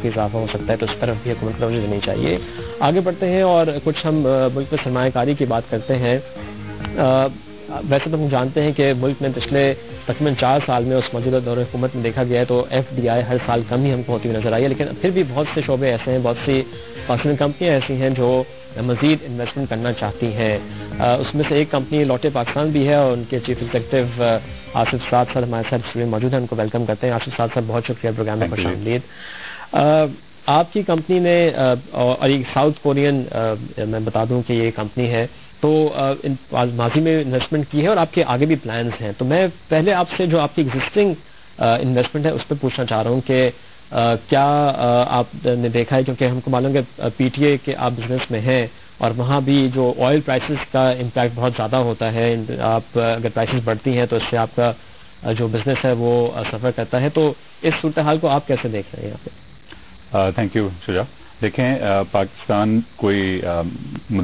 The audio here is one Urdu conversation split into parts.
اضافہ ہو سکتا ہے, تو اس طرف بھی حکومت کو توجہ دینی چاہیے. آگے بڑھتے ہیں اور کچھ ہم ملک میں سرمایہ کاری کی بات کرتے ہیں. ویسے تو ہم جانتے ہیں کہ ملک میں پچھلے تقریباً 4 سال میں اس موجودہ دور حکومت میں دیکھا گیا ہے تو FDI ہر سال کم ہی ہم کو ہوتی ہوئی نظر آئی ہے, لیکن پھر بھی بہت سے شعبے ایسے ہیں, بہت سی پاکستانی کمپنیاں ایسی ہیں جو مزید انویسٹمنٹ کرنا چاہتی ہیں. اس میں سے ایک کمپنی لوٹے پاکستان بھی ہے اور ان کے چیف ایگزیکٹو آصف سعد صاحب ہمارے ساتھ اسٹوڈیو میں موجود ہیں, ان کو ویلکم کرتے ہیں. آصف سعد صاحب بہت شکریہ پروگرام میں خوش آمدید. آپ کی کمپنی نے اور ایک ساؤتھ کورین میں بتا دوں کہ یہ کمپنی ہے, تو ماضی میں انویسٹمنٹ کی ہے اور آپ کے آگے بھی پلانز ہیں. تو میں پہلے آپ سے جو آپ کی ایگزسٹنگ انویسٹمنٹ ہے اس پہ پوچھنا چاہ رہا ہوں کہ کیا آپ نے دیکھا ہے, کیونکہ ہم کو معلوم ہے کہ PTA کے آپ بزنس میں ہیں اور وہاں بھی جو آئل پرائسز کا امپیکٹ بہت زیادہ ہوتا ہے. آپ اگر پرائسز بڑھتی ہیں تو اس سے آپ کا جو بزنس ہے وہ سفر کرتا ہے. تو اس صورتحال کو آپ کیسے دیکھ رہے ہیں یہاں پہ؟ Thank you شجا. دیکھیں, پاکستان کوئی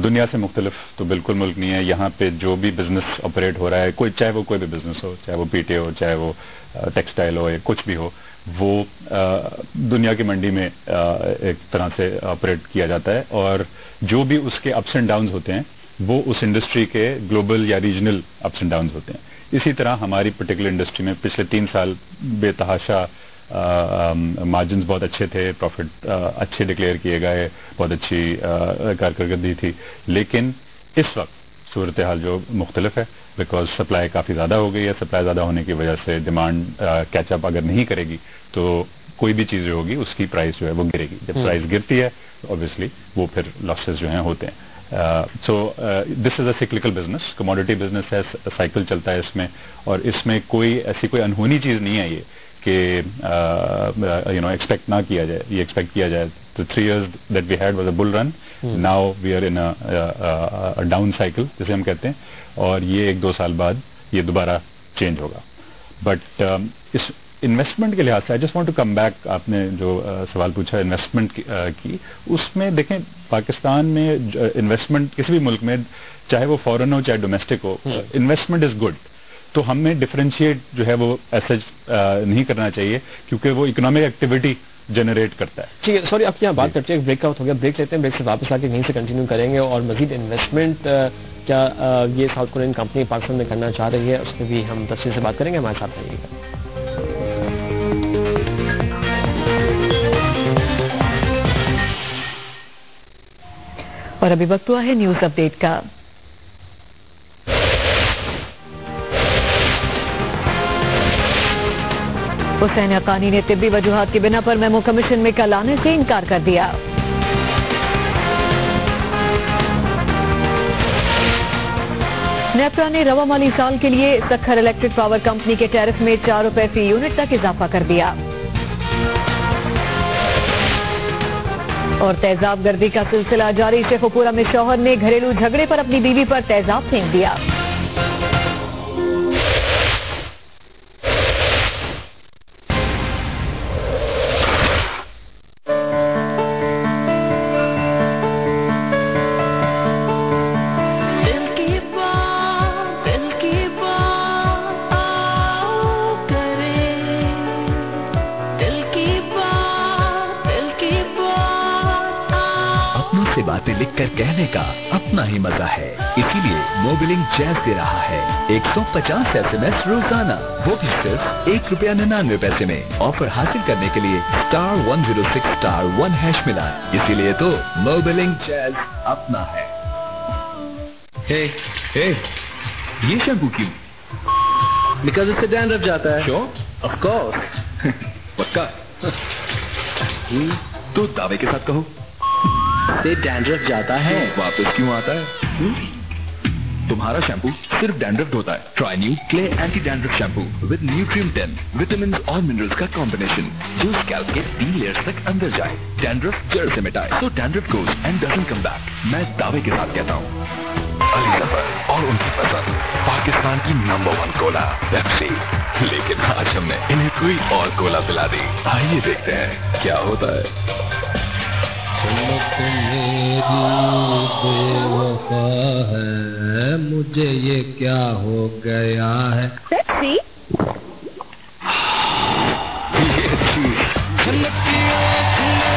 دنیا سے مختلف تو بالکل ملک نہیں ہے. یہاں پہ جو بھی بزنس آپریٹ ہو رہا ہے, چاہے وہ کوئی بھی بزنس ہو, چاہے وہ PTA ہو, چاہے وہ ٹیکسٹائل ہو یا کچھ بھی ہو, وہ دنیا کی منڈی میں ایک طرح سے آپریٹ کیا جاتا ہے, اور جو بھی اس کے اپس اینڈ ڈاؤنز ہوتے ہیں وہ اس انڈسٹری کے گلوبل یا ریجنل اپس اینڈ ڈاؤنز ہوتے ہیں. اسی طرح ہماری پرٹیکولر انڈسٹری میں پچھلے 3 سال بے تحاشا مارجنز بہت اچھے تھے, پروفٹ اچھے ڈکلیئر کیے گئے, بہت اچھی کارکردگی تھی. لیکن اس وقت صورتحال جو مختلف ہے, بیکاز سپلائی کافی زیادہ ہو گئی ہے. سپلائی زیادہ ہونے کی وجہ سے ڈیمانڈ کیچ اپ اگر نہیں کرے گی تو کوئی بھی چیز جو ہوگی اس کی پرائز جو ہے وہ گرے گی. جب پرائز گرتی ہے تو اوبیسلی وہ پھر لاسز جو ہیں ہوتے ہیں. So this is a cyclical business, commodity business ہے, سائیکل چلتا ہے اس میں, اور اس میں ایسی کوئی انہونی چیز نہیں ہے یہ کہ ایکسپیکٹ نہ کیا جائے. یہ ایکسپیکٹ کیا جائے تو 3 years that we had was a bull run. Now we are in a down cycle جیسے ہم کہتے ہیں, اور یہ 1-2 سال بعد یہ دوبارہ چینج ہوگا. بٹ اس انویسٹمنٹ کے لحاظ سے I just want to come back. آپ نے جو سوال پوچھا انویسٹمنٹ کی, اس میں دیکھیں پاکستان میں انویسٹمنٹ کسی بھی ملک میں, چاہے وہ فورن ہو چاہے domestic who, investment is good. تو ہمیں ڈفرینشیٹ جو ہے وہ ایسا نہیں کرنا چاہیے کیونکہ وہ اکنامک ایکٹیویٹی جنریٹ کرتا ہے. ٹھیک ہے, سوری آپ یہاں بات کرتے ہیں, بریک آؤٹ ہو گیا, بریک لیتے ہیں, بریک سے واپس آ کے یہیں سے کنٹینیو کریں گے. اور مزید انویسٹمنٹ کیا یہ ساؤتھ کورین کمپنی پاکستان میں کرنا چاہ رہی ہے, اس میں بھی ہم تفصیل سے بات کریں گے. ہمارے ساتھ رہیے گا. اور ابھی وقت ہوا ہے نیوز اپ ڈیٹ کا. حسین حقانی نے طبی وجوہات کی بنا پر میمو کمیشن میں کل آنے سے انکار کر دیا. نیپرا نے رواں مالی سال کے لیے سکھر الیکٹرک پاور کمپنی کے ٹیرف میں 4 روپے فی یونٹ تک اضافہ کر دیا. اور تیزاب گردی کا سلسلہ جاری, شیخ پورہ میں شوہر نے گھریلو جھگڑے پر اپنی بیوی پر تیزاب پھینک دیا. باتیں لکھ کر کہنے کا اپنا ہی مزہ ہے, اسی لیے موبلنگ جیز دے رہا ہے 150 SMS روزانہ, وہ بھی صرف ₹1.99 میں. آفر حاصل کرنے کے لیے *106*1# ملا, اسی لیے تو موبلنگ جیز اپنا ہے. یہ شیمپو کیوں؟ بیکاز اس سے ڈینڈرف جاتا ہے. شور آف کورس. پکا تو دعوے کے ساتھ کہو سے ڈینڈرف جاتا ہے. واپس کیوں آتا ہے؟ تمہارا شیمپو صرف ڈینڈرف دھوتا ہے. Try new Clear anti dandruff shampoo with Nutrium 10 vitamins اور منرلز کا کمبینیشن جو اسکیلپ کے 3 لیئرز تک اندر جائے, ڈینڈرف جڑ سے مٹائے, so dandruff goes and doesn't come back. میں دعوے کے ساتھ کہتا ہوں, علی ظفر اور ان کی پسند پاکستان کی نمبر 1 کولا پیپسی. لیکن آج ہم نے انہیں کوئی اور کولا پلا دی. آئیے دیکھتے ہیں کیا ہوتا ہے. میری بے وفا ہے, مجھے یہ کیا ہو گیا ہے. پیپسی جھلکتی آنکھ میں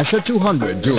Asher 200 Dual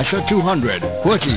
Asher 200 QWERTY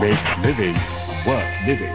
Makes living worth living।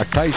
28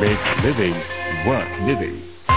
Makes living worth living।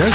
10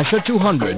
Asher 200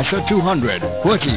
Asher 200 QWERTY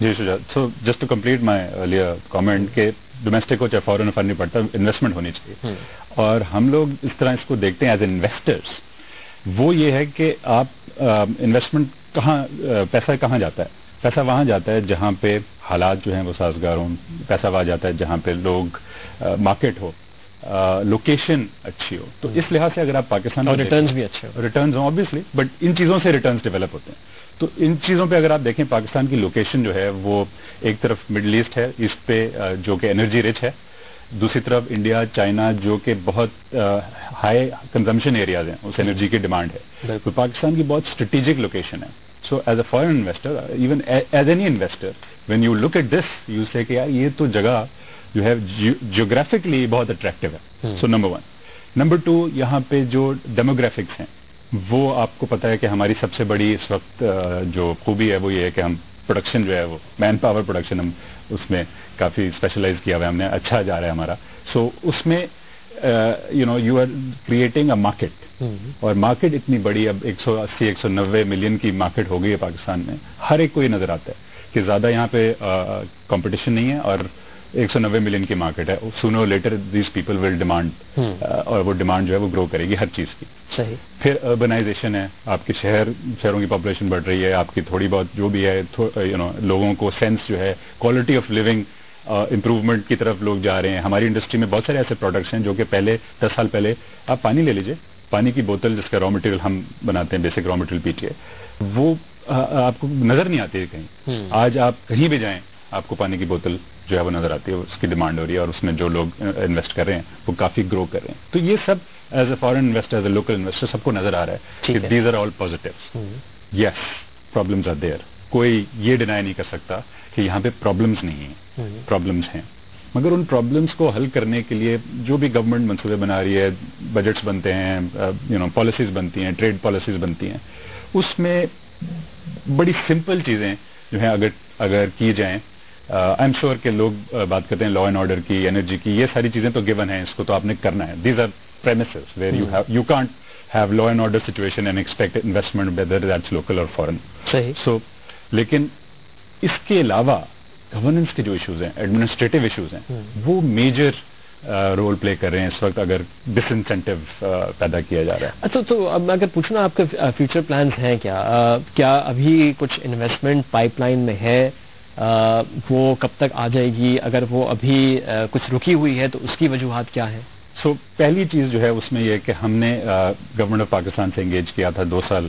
جی Shuja, so just to complete my earlier comment کہ ڈومیسٹک ہو چاہے فارن فرق نہیں پڑتا, انویسٹمنٹ ہونی چاہیے. اور ہم لوگ اس طرح اس کو دیکھتے ہیں ایز انویسٹرس, وہ یہ ہے کہ آپ انویسٹمنٹ کہاں, پیسہ کہاں جاتا ہے؟ پیسہ وہاں جاتا ہے جہاں پہ حالات جو ہیں وہ سازگار ہوں, پیسہ وہاں جاتا ہے جہاں پہ لوگ, مارکیٹ ہو, لوکیشن اچھی ہو. تو اس لحاظ سے اگر آپ پاکستان اور ریٹرنز بھی اچھے ہو, ریٹرنز ہوں آبویسلی, بٹ ان چیزوں سے ریٹرنز ڈیولپ ہوتے ہیں. تو ان چیزوں پہ اگر آپ دیکھیں, پاکستان کی لوکیشن جو ہے وہ ایک طرف مڈل ایسٹ ہے, اس پہ جو کہ انرجی رچ ہے, دوسری طرف انڈیا, چائنا جو کہ بہت ہائی کنزمپشن ایریاز ہیں, اس انرجی کی ڈیمانڈ ہے. تو پاکستان کی بہت اسٹریٹجک لوکیشن ہے. So as a foreign investor, even as any investor, when you look at this you say کہ یہ تو جگہ جو ہے جیوگرافکلی بہت اٹریکٹیو ہے. سو نمبر 1. نمبر 2, یہاں پہ جو ڈیموگرافکس ہیں وہ آپ کو پتا ہے کہ ہماری سب سے بڑی اس وقت جو خوبی ہے وہ یہ ہے کہ ہم پروڈکشن جو ہے وہ مین پاور پروڈکشن, ہم اس میں کافی اسپیشلائز کیا ہوا ہے ہم نے, اچھا جا رہا ہے ہمارا. سو اس میں you are creating a market, اور مارکیٹ اتنی بڑی, اب 180-190 ملین کی مارکیٹ ہو گئی ہے پاکستان میں. ہر ایک کو یہ نظر آتا ہے کہ زیادہ یہاں پہ کمپٹیشن نہیں ہے, اور 190 ملین کی مارکیٹ ہے. Sooner or later these people will demand, اور وہ ڈیمانڈ جو ہے وہ گرو کرے گی ہر چیز کی. صحیح. پھر اربنائزیشن ہے, آپ کے شہروں کی پاپولیشن بڑھ رہی ہے, آپ کی تھوڑی بہت جو بھی ہے لوگوں کو سینس جو ہے کوالٹی آف لیونگ امپروومنٹ کی طرف لوگ جا رہے ہیں. ہماری انڈسٹری میں بہت سارے ایسے پروڈکٹس ہیں جو کہ پہلے 10 سال پہلے, آپ پانی لے لیجئے, پانی کی بوتل جس کا را مٹیریل ہم بناتے ہیں, بیسک را مٹیریل پیٹیے, وہ آپ کو نظر نہیں آتی ہے کہیں. آج آپ کہیں بھی جائیں آپ کو پانی کی بوتل جو ہے وہ نظر آتی ہے, اس کی ڈیمانڈ ہو رہی ہے, اور اس میں جو لوگ انویسٹ کر رہے ہیں وہ کافی گرو کر رہے ہیں. تو یہ سب as a foreign investor, as a local investor, سب کو نظر آ رہا ہے کہ these are all positive. Yes, problems are there, کوئی یہ ڈینائی نہیں کر سکتا کہ یہاں پہ پرابلمز نہیں ہیں, پرابلمز ہیں. مگر ان پرابلمز کو حل کرنے کے لیے جو بھی گورنمنٹ منصوبے بنا رہی ہے, بجٹس بنتے ہیں, پالیسیز بنتی ہیں, ٹریڈ پالیسیز بنتی ہیں, اس میں بڑی سمپل چیزیں جو ہیں اگر کی جائیں, آئی ایم شیور کہ لوگ بات کرتے ہیں لا اینڈ آرڈر کی, انرجی کی, یہ ساری چیزیں تو گیون ہیں, اس کو تو آپ نے کرنا ہے. These are premises where you can't have law and order situation and expect investment whether that's local or foreign. صحیح. سو لیکن اس کے علاوہ گورننس کے جو ایشوز ہیں, ایڈمنسٹریٹو ایشوز ہیں, وہ میجر رول پلے کر رہے ہیں اس وقت, اگر ڈس انسینٹیو پیدا کیا جا رہا ہے. اچھا, تو اب میں اگر پوچھوں نا, آپ کے فیوچر پلانز ہیں کیا ابھی کچھ انویسٹمنٹ پائپ لائن میں ہے, وہ کب تک آ جائے گی؟ اگر وہ ابھی کچھ رکی ہوئی ہے تو اس کی وجوہات کیا ہیں؟ سو پہلی چیز جو ہے اس میں یہ کہ ہم نے گورنمنٹ آف پاکستان سے انگیج کیا تھا 2 سال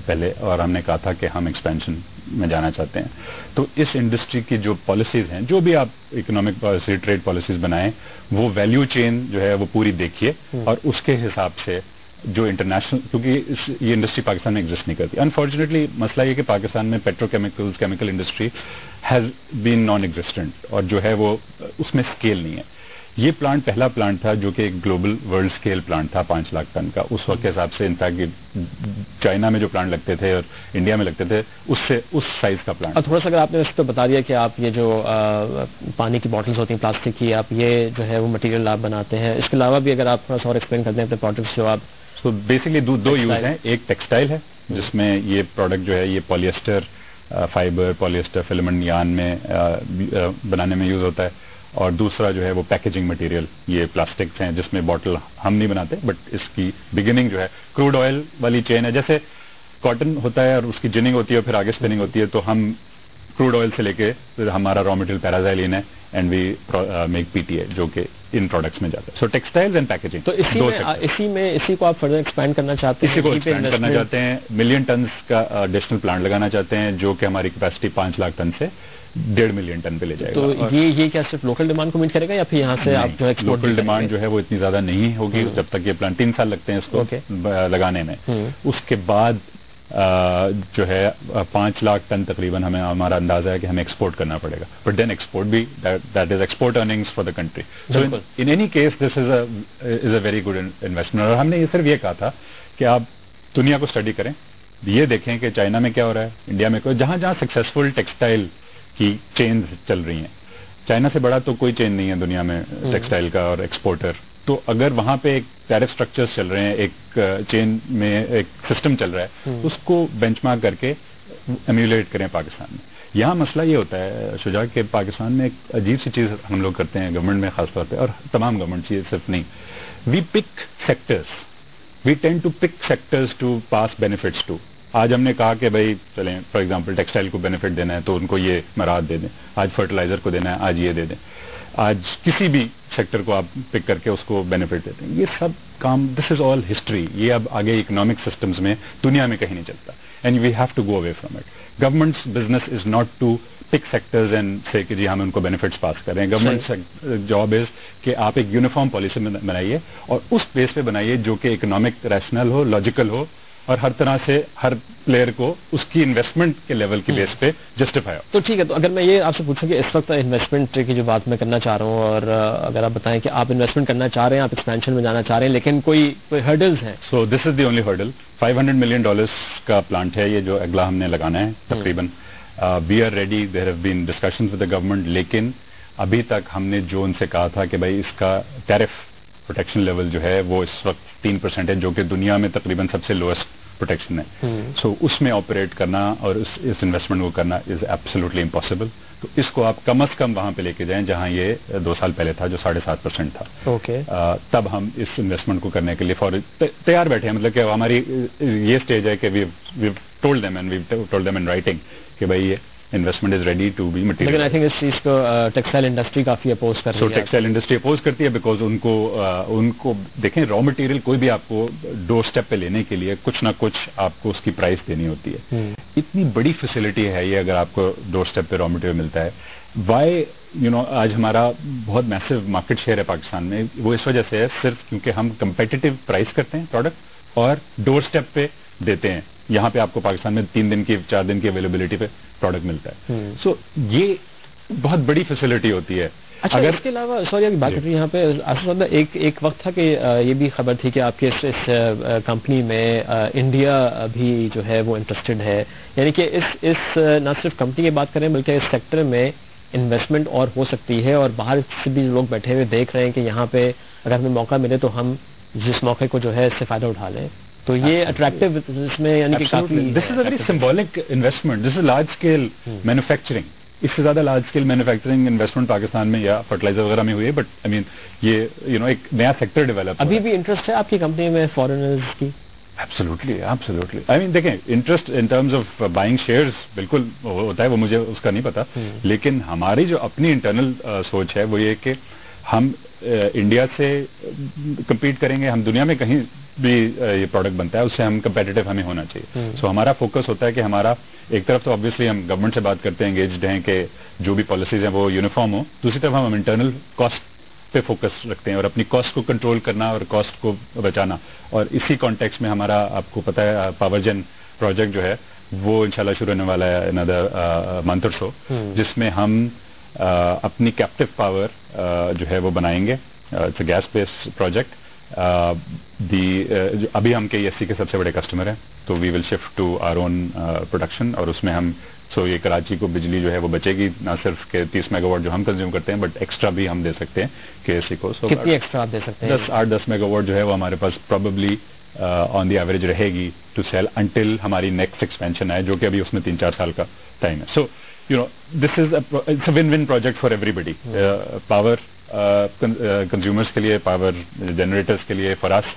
پہلے, اور ہم نے کہا تھا کہ ہم ایکسپینشن میں جانا چاہتے ہیں. تو اس انڈسٹری کی جو پالیسیز ہیں, جو بھی آپ اکنامک پالیسی, ٹریڈ پالیسیز بنائیں, وہ ویلیو چین جو ہے وہ پوری دیکھیے, اور اس کے حساب سے جو انٹرنیشنل, کیونکہ یہ انڈسٹری پاکستان میں ایگزسٹ نہیں کرتی. انفارچونیٹلی مسئلہ یہ کہ پاکستان میں petro chemicals, chemical industry has been naan existent, اور جو ہے وہ اس میں اسکیل نہیں ہے. یہ پلانٹ پہلا پلانٹ تھا جو کہ ایک گلوبل ورلڈ اسکیل پلانٹ تھا, 5 لاکھ ٹن کا. اس وقت کے حساب سے انفیکٹ چائنا میں جو پلانٹ لگتے تھے اور انڈیا میں لگتے تھے, اس سے اس سائز کا پلانٹ. تھوڑا سا اگر آپ نے اس پہ بتا دیا کہ آپ یہ جو پانی کی باٹلز ہوتی ہیں پلاسٹک کی, آپ یہ جو ہے وہ مٹیریل آپ بناتے ہیں, اس کے علاوہ بھی اگر آپ تھوڑا سا اور ایکسپلین کرتے ہیں اپنے پروڈکٹس جو آپ. تو بیسکلی دو یوز ہیں. ایک ٹیکسٹائل ہے جس میں یہ پروڈکٹ جو ہے یہ پولیسٹر فائبر, پولیسٹر فلمنٹ یان میں بنانے میں یوز ہوتا ہے, اور دوسرا جو ہے وہ پیکیجنگ مٹیریل, یہ پلاسٹکس ہیں جس میں باٹل ہم نہیں بناتے, بٹ اس کی بگننگ جو ہے کروڈ آئل والی چین ہے. جیسے کاٹن ہوتا ہے اور اس کی جننگ ہوتی ہے, پھر آگے اسپننگ ہوتی ہے, تو ہم کروڈ آئل سے لے کے ہمارا را مٹیریل پیرازائلین ہے, and we make P T ہے جو کہ ان پروڈکٹس میں جاتا ہے. So textiles and packaging. تو اسی کو آپ فردر ایکسپینڈ کرنا چاہتے ہیں؟ اسی کو ایکسپینڈ کرنا چاہتے ہیں, 1 ملین ٹنز کا ایڈیشنل پلانٹ لگانا چاہتے ہیں, جو کہ ہماری کیپیسٹی 5 لاکھ ٹن سے 1.5 ملین ٹن پہ لے جائے گا. تو یہ کیا صرف لوکل ڈیمانڈ کو میٹ کرے گا, یا پھر یہاں سے آپ جو ایکسپورٹ؟ لوکل ڈیمانڈ جو ہے وہ اتنی زیادہ نہیں ہوگی جب تک یہ پلانٹ, 3 سال لگتے ہیں اس کو لگانے میں. اس کے بعد جو ہے 5 لاکھ ٹن تقریباً ہمیں, ہمارا اندازہ ہے کہ ہمیں ایکسپورٹ کرنا پڑے گا. بٹ دین ایکسپورٹ بھی, that is export earnings for the country. So in any case this is a very good investment. اور ہم نے یہ صرف یہ کہا تھا کہ آپ دنیا کو اسٹڈی کریں, یہ دیکھیں کہ چائنا میں کیا ہو رہا ہے, انڈیا میں جہاں جہاں سکسیسفل ٹیکسٹائل کی چینز چل رہی ہیں. چائنا سے بڑا تو کوئی چین نہیں ہے دنیا میں ٹیکسٹائل کا اور ایکسپورٹر. تو اگر وہاں پہ ایک ٹیرف اسٹرکچر چل رہے ہیں, ایک چین میں ایک سسٹم چل رہا ہے, اس کو بینچ مارک کر کے ایمیولیٹ کریں پاکستان میں. یہاں مسئلہ یہ ہوتا ہے شجاع کہ پاکستان میں ایک عجیب سی چیز ہم لوگ کرتے ہیں گورنمنٹ میں خاص طور پہ, اور تمام گورنمنٹ چیز صرف نہیں, we pick sectors, we tend to pick sectors to pass benefits to. آج ہم نے کہا کہ بھائی چلیں فار ایگزامپل ٹیکسٹائل کو بینیفٹ دینا ہے تو ان کو یہ مراحت دے دیں, آج فرٹیلائزر کو دینا ہے آج یہ دے دیں, آج کسی بھی سیکٹر کو آپ پک کر کے اس کو بینیفٹ دیتے ہیں. یہ سب کام, دس از آل ہسٹری, یہ اب آگے اکنامک سسٹمز میں دنیا میں کہیں نہیں چلتا, and we have to go away from it. Government's business is not to pick sectors and say کہ جی ہم ان کو بینیفٹس پاس کر رہے ہیں. گورنمنٹ جاب از کہ آپ ایک یونیفارم پالیسی بنائیے اور اس بیس پہ بنائیے جو کہ اکنامک ریشنل ہو, لاجیکل ہو, اور ہر طرح سے ہر پلیئر کو اس کی انویسٹمنٹ کے لیول کی بیس پہ جسٹیفائی ہو. تو ٹھیک ہے, تو اگر میں یہ آپ سے پوچھوں کہ اس وقت انویسٹمنٹ کی جو بات میں کرنا چاہ رہا ہوں, اور اگر آپ بتائیں کہ آپ انویسٹمنٹ کرنا چاہ رہے ہیں, آپ ایکسپینشن میں جانا چاہ رہے ہیں, لیکن کوئی ہرڈلز ہیں. So this is the only hurdle. $500 million کا پلانٹ ہے یہ جو اگلا ہم نے لگانا ہے تقریباً. We are ready, there have been discussions with the government, لیکن ابھی تک ہم نے جو ان سے کہا تھا کہ بھائی اس کا ٹیرف پروٹیکشن لیول جو ہے وہ اس وقت 3% ہے, جو کہ دنیا میں تقریباً سب سے لوئسٹ پروٹیکشن ہے. سو اس میں آپریٹ کرنا اور اس انویسٹمنٹ کو کرنا از ایبسولوٹلی امپاسبل. تو اس کو آپ کم از کم وہاں پہ لے کے جائیں جہاں یہ 2 سال پہلے تھا جو 7.5% تھا. اوکے, تب ہم اس انویسٹمنٹ کو کرنے کے لیے تیار بیٹھے ہیں. مطلب کہ ہماری یہ اسٹیج ہے کہ we told them and we told them in writing کہ بھائی یہ investment is ready to be material. لیکن آئی تھنک اس چیز کو ٹیکسٹائل انڈسٹری کافی اپوز کر رہی ہے. ٹیکسٹائل انڈسٹری اپوز کرتی ہے بیکاز ان کو دیکھیں را مٹیریل کوئی بھی آپ کو ڈور اسٹیپ پہ لینے کے لیے کچھ نہ کچھ آپ کو اس کی پرائز دینی ہوتی ہے. اتنی بڑی فیسلٹی ہے یہ, اگر آپ کو ڈور اسٹیپ پہ را مٹیریل ملتا ہے. وائی آج ہمارا بہت میسو مارکیٹ شیئر ہے پاکستان میں, وہ اس وجہ سے ہے صرف کیونکہ ہم کمپیٹیٹو پرائز کرتے ہیں پروڈکٹ اور ڈور اسٹیپ پہ دیتے ہیں. یہاں پہ آپ کو پاکستان میں 3 دن کی 4 دن کی اویلیبلٹی پہ پروڈکٹ ملتا ہے. سو یہ بہت بڑی فیسلٹی ہوتی ہے. اچھا, اگر اس کے علاوہ سوری ابھی بات کر رہی ہیں یہاں پہ آصف صاحب, ایک وقت تھا کہ یہ بھی خبر تھی کہ آپ کے اس کمپنی میں انڈیا بھی جو ہے وہ انٹرسٹڈ ہے, یعنی کہ اس نہ صرف کمپنی کی بات کریں بلکہ اس سیکٹر میں انویسٹمنٹ اور ہو سکتی ہے, اور باہر سے بھی لوگ بیٹھے ہوئے دیکھ رہے ہیں کہ یہاں پہ اگر ہمیں موقع ملے تو ہم جس موقع کو جو ہے اس سے فائدہ اٹھا لیں. تو یہ اٹریکٹیو اس میں یعنی کہ کافی this is a very symbolic investment, this is large scale manufacturing. اس سے زیادہ large scale manufacturing investment Pakistan میں یا فرٹیلائزر وغیرہ میں ہوئی ہے, بٹ آئی مین یہ ایک نیا سیکٹر ڈیولپ. ابھی بھی انٹرسٹ ہے آپ کی کمپنی میں فارنرز کی؟ ایبسولوٹلی. آئی مین دیکھیں interest in terms of buying shares بالکل ہوتا ہے, وہ مجھے اس کا نہیں پتا, لیکن ہماری جو اپنی انٹرنل سوچ ہے وہ یہ کہ ہم انڈیا سے کمپیٹ کریں گے, ہم دنیا میں کہیں بھی یہ پروڈکٹ بنتا ہے اس سے ہم کمپیٹیٹو ہمیں ہونا چاہیے. سو ہمارا فوکس ہوتا ہے کہ ہمارا ایک طرف تو آبویسلی ہم گورنمنٹ سے بات کرتے ہیں, انگیجڈ ہیں کہ جو بھی پالیسیز ہیں وہ یونیفارم ہو, دوسری طرف ہم انٹرنل کاسٹ پہ فوکس رکھتے ہیں اور اپنی کاسٹ کو کنٹرول کرنا اور کاسٹ کو بچانا. اور اسی کانٹیکس میں ہمارا آپ کو پتا ہے پاور جن پروجیکٹ جو ہے وہ انشاءاللہ شروع ہونے والا ہے another month or so, جس میں ہم اپنی کیپٹیو پاور جو ہے وہ بنائیں گے. It's a gas base project. ابھی ہم کے ESC کے سب سے بڑے کسٹمر ہیں, تو we will shift to our own production, اور اس میں ہم یہ کراچی کو بجلی جو ہے وہ بچے گی, نہ صرف کہ 30 میگا واٹ جو ہم کنزیوم کرتے ہیں بٹ ایکسٹرا بھی ہم دے سکتے ہیں KSC کو. کتنی ایکسٹرا آپ دے سکتے ہیں؟ 8-10 میگا واٹ جو ہے وہ ہمارے پاس پروبیبلی آن دی ایوریج رہے گی ٹو سیل انٹل ہماری نیکسٹ ایکسپینشن آئے, جو کہ ابھی اس میں 3-4 سال کا ٹائم ہے. So this is it's a one one project for ایوری بڈی. پاور کنزیومرس کے لیے, پاور جنریٹرس کے لیے, فار اس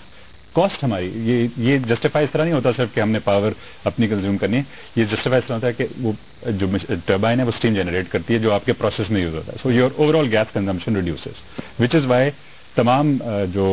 کاسٹ ہماری یہ جسٹیفائی اس طرح نہیں ہوتا صرف کہ ہم نے پاور اپنی کنزیوم کرنی ہے, یہ جسٹیفائی اس طرح ہوتا ہے کہ وہ جو ٹربائن ہے وہ اسٹیم جنریٹ کرتی ہے جو آپ کے پروسیس میں یوز ہوتا ہے. So your overall gas consumption reduces, which is why تمام جو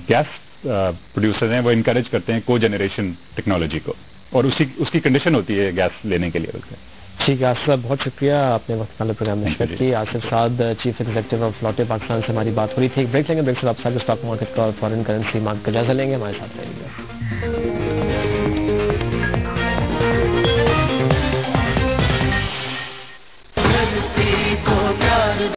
گیس پروڈیوسر ہیں وہ انکریج کرتے ہیں کو جنریشن ٹیکنالوجی کو, اور اس کی کنڈیشن ہوتی ہے گیس لینے کے لیے. ٹھیک ہے آصف صاحب, بہت شکریہ, آپ نے وقت پروگرام میں شرکت کی. Asif Saad, chief executive of Lotte Pakistan سے ہماری بات ہو رہی تھی. ایک بریک لیں گے, بریک سے واپس آ کے اسٹاک مارکیٹ کا اور فارن کرنسی مارکیٹ کا جائزہ لیں گے. ہمارے ساتھ رہیں گے.